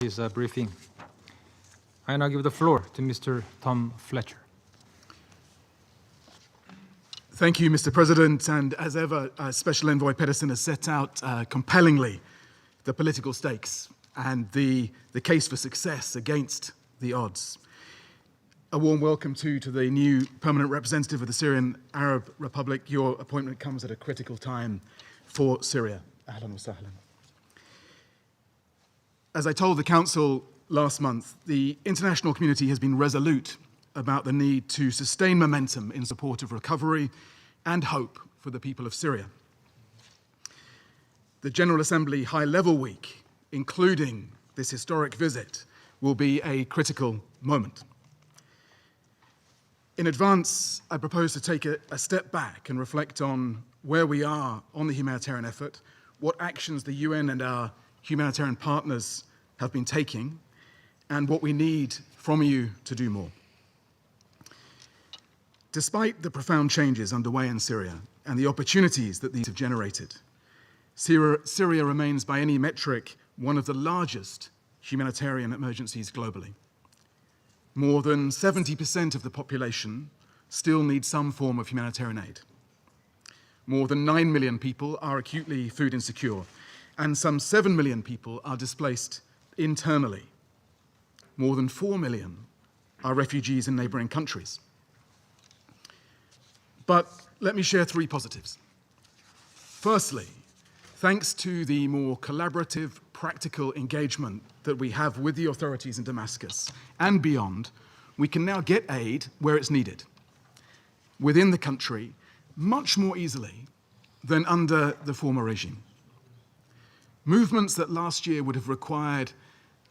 His briefing. I now give the floor to Mr. Tom Fletcher. Thank you, Mr. President. And as ever, Special Envoy Pedersen has set out compellingly the political stakes and the case for success against the odds. A warm welcome to the new permanent representative of the Syrian Arab Republic. Your appointment comes at a critical time for Syria. Ahlan wa sahlan. As I told the Council last month, the international community has been resolute about the need to sustain momentum in support of recovery and hope for the people of Syria. The General Assembly High-Level Week, including this historic visit, will be a critical moment. In advance, I propose to take a step back and reflect on where we are on the humanitarian effort, what actions the UN and our humanitarian partners have been taking, and what we need from you to do more. Despite the profound changes underway in Syria and the opportunities that these have generated, Syria remains by any metric one of the largest humanitarian emergencies globally. More than 70% of the population still need some form of humanitarian aid. More than 9 million people are acutely food insecure, and some 7 million people are displaced internally. More than 4 million are refugees in neighboring countries. But let me share three positives. Firstly, thanks to the more collaborative, practical engagement that we have with the authorities in Damascus and beyond, we can now get aid where it's needed, within the country, much more easily than under the former regime. Movements that last year would have required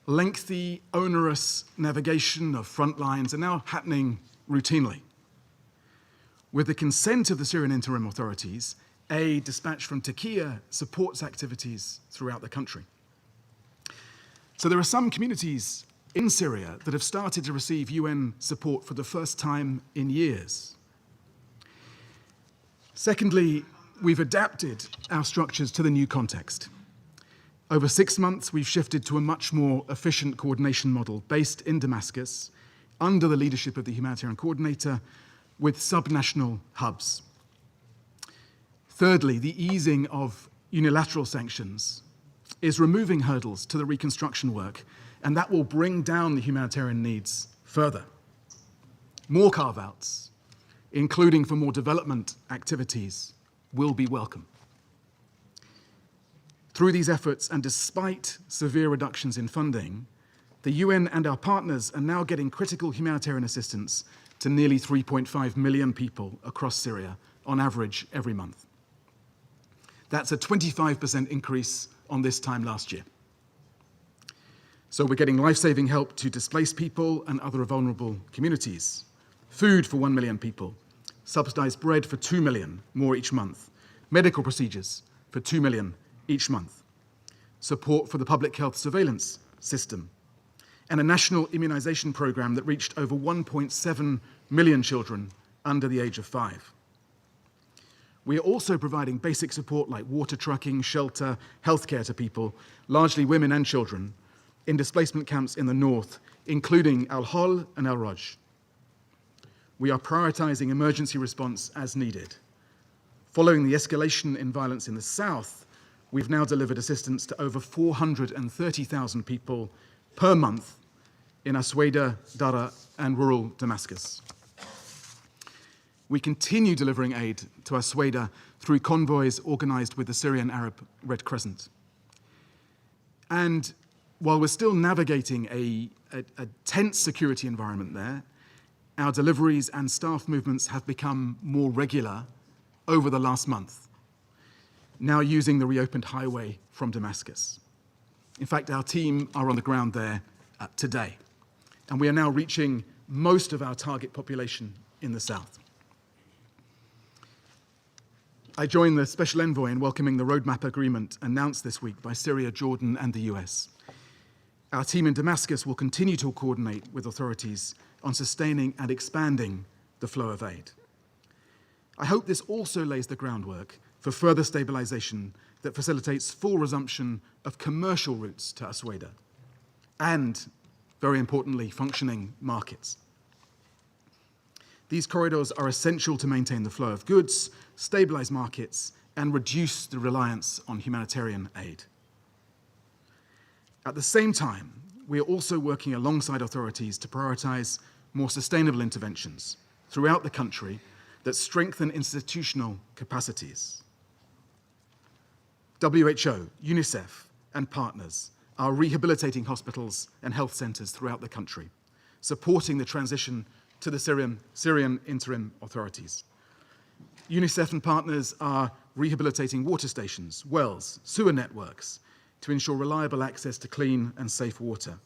lengthy, onerous navigation of front lines are now happening routinely. With the consent of the Syrian interim authorities, aid dispatched from Turkey supports activities throughout the country. So there are some communities in Syria that have started to receive UN support for the first time in years. Secondly, we've adapted our structures to the new context. Over 6 months, we've shifted to a much more efficient coordination model based in Damascus under the leadership of the humanitarian coordinator with subnational hubs. Thirdly, the easing of unilateral sanctions is removing hurdles to the reconstruction work, and that will bring down the humanitarian needs further. More carve-outs, including for more development activities, will be welcome. Through these efforts, and despite severe reductions in funding, the UN and our partners are now getting critical humanitarian assistance to nearly 3.5 million people across Syria, on average every month. That's a 25% increase on this time last year. So we're getting life-saving help to displaced people and other vulnerable communities, food for 1 million people, subsidized bread for 2 million more each month, medical procedures for 2 million each month, support for the public health surveillance system, and a national immunization program that reached over 1.7 million children under the age of 5. We are also providing basic support like water trucking, shelter, healthcare to people, largely women and children, in displacement camps in the north, including Al-Hol and Al-Raj. We are prioritizing emergency response as needed. Following the escalation in violence in the south, we've now delivered assistance to over 430,000 people per month in Asweda, Dara, and rural Damascus. We continue delivering aid to Asweda through convoys organized with the Syrian Arab Red Crescent. And while we're still navigating a tense security environment there, our deliveries and staff movements have become more regular over the last month, now using the reopened highway from Damascus. In fact, our team are on the ground there today, and we are now reaching most of our target population in the south. I join the Special Envoy in welcoming the roadmap agreement announced this week by Syria, Jordan, and the US. Our team in Damascus will continue to coordinate with authorities on sustaining and expanding the flow of aid. I hope this also lays the groundwork for further stabilization that facilitates full resumption of commercial routes to Asweda, and, very importantly, functioning markets. These corridors are essential to maintain the flow of goods, stabilize markets, and reduce the reliance on humanitarian aid. At the same time, we are also working alongside authorities to prioritize more sustainable interventions throughout the country that strengthen institutional capacities. WHO, UNICEF, and partners are rehabilitating hospitals and health centers throughout the country, supporting the transition to the Syrian interim authorities. UNICEF and partners are rehabilitating water stations, wells, sewer networks to ensure reliable access to clean and safe water.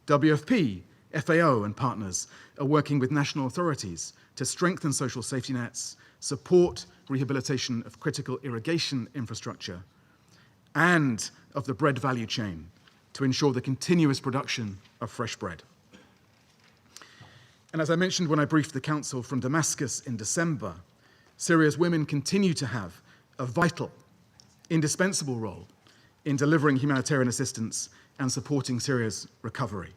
WFP, FAO, and partners are working with national authorities to strengthen social safety nets, support rehabilitation of critical irrigation infrastructure, and of the bread value chain to ensure the continuous production of fresh bread. And as I mentioned when I briefed the Council from Damascus in December, Syria's women continue to have a vital, indispensable role in delivering humanitarian assistance and supporting Syria's recovery.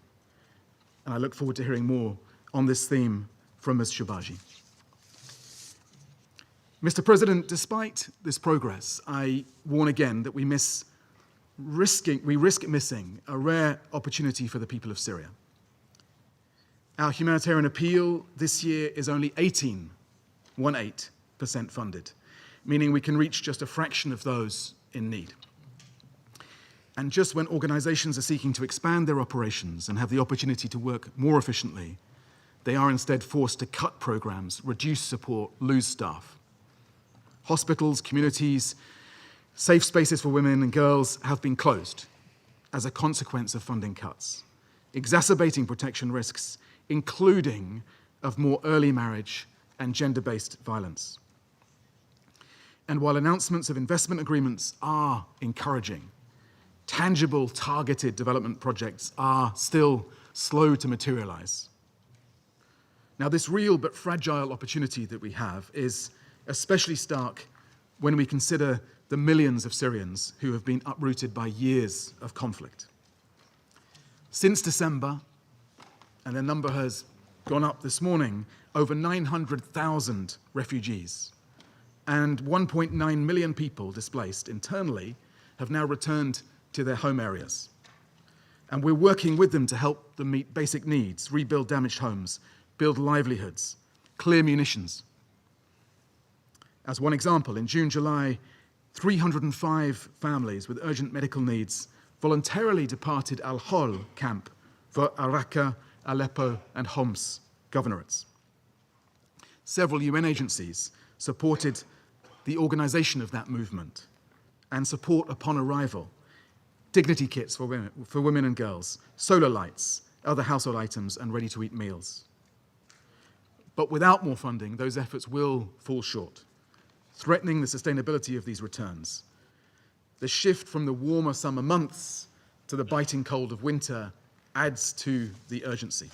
And I look forward to hearing more on this theme from Ms. Shubaji. Mr. President, despite this progress, I warn again that we risk missing a rare opportunity for the people of Syria. Our humanitarian appeal this year is only 18% funded, meaning we can reach just a fraction of those in need. And just when organizations are seeking to expand their operations and have the opportunity to work more efficiently, they are instead forced to cut programs, reduce support, lose staff. Hospitals, communities, safe spaces for women and girls have been closed as a consequence of funding cuts, exacerbating protection risks, including of more early marriage and gender-based violence. And while announcements of investment agreements are encouraging, tangible, targeted development projects are still slow to materialize. Now, this real but fragile opportunity that we have is especially stark when we consider the millions of Syrians who have been uprooted by years of conflict. Since December, and the number has gone up this morning, over 900,000 refugees and 1.9 million people displaced internally have now returned to their home areas. And we're working with them to help them meet basic needs, rebuild damaged homes, build livelihoods, clear munitions. As one example, in June, July, 305 families with urgent medical needs voluntarily departed Al-Hol camp for Raqqa, Aleppo, and Homs governorates. Several UN agencies supported the organization of that movement and support upon arrival dignity kits for women and girls, solar lights, other household items, and ready-to-eat meals. But without more funding, those efforts will fall short, threatening the sustainability of these returns. The shift from the warmer summer months to the biting cold of winter adds to the urgency.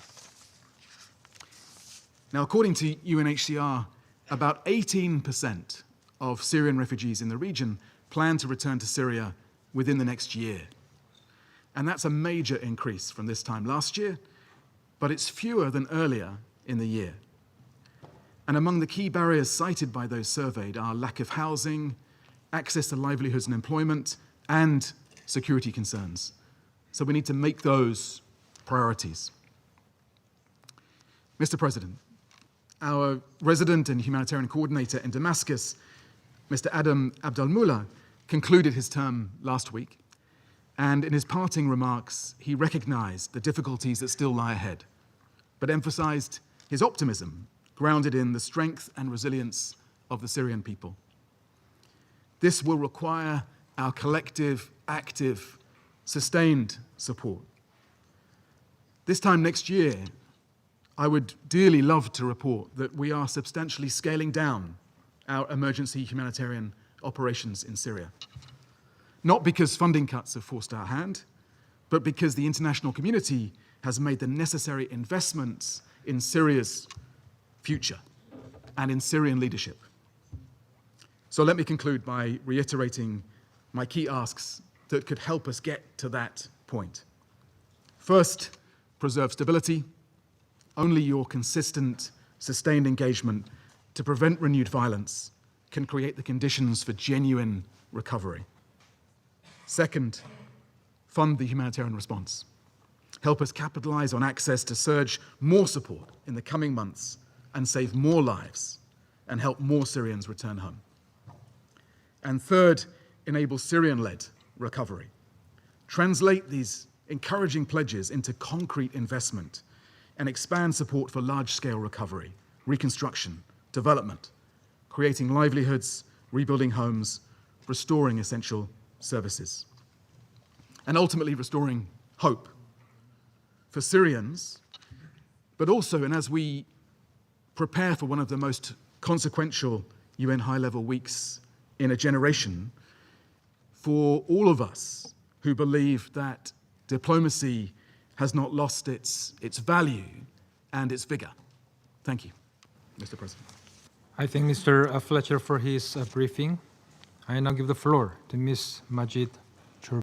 Now, according to UNHCR, about 18% of Syrian refugees in the region plan to return to Syria within the next year. And that's a major increase from this time last year, but it's fewer than earlier in the year. And among the key barriers cited by those surveyed are lack of housing, access to livelihoods and employment, and security concerns. So we need to make those priorities. Mr. President, our resident and humanitarian coordinator in Damascus, Mr. Adam Abdelmullah, concluded his term last week, and in his parting remarks, he recognized the difficulties that still lie ahead, but emphasized his optimism, grounded in the strength and resilience of the Syrian people. This will require our collective, active, sustained support. This time next year, I would dearly love to report that we are substantially scaling down our emergency humanitarian operations in Syria. Not because funding cuts have forced our hand, but because the international community has made the necessary investments in Syria's future and in Syrian leadership. So let me conclude by reiterating my key asks that could help us get to that point. First, preserve stability. Only your consistent, sustained engagement to prevent renewed violence can create the conditions for genuine recovery. Second, fund the humanitarian response. Help us capitalize on access to surge more support in the coming months and save more lives and help more Syrians return home. And third, enable Syrian-led recovery. Translate these encouraging pledges into concrete investment and expand support for large-scale recovery, reconstruction, development, creating livelihoods, rebuilding homes, restoring essential services, and ultimately restoring hope for Syrians, but also, and as we prepare for one of the most consequential UN high-level weeks in a generation, for all of us who believe that diplomacy has not lost its value and its vigor. Thank you, Mr. President. I thank Mr. Fletcher for his briefing. I now give the floor to Ms. Majid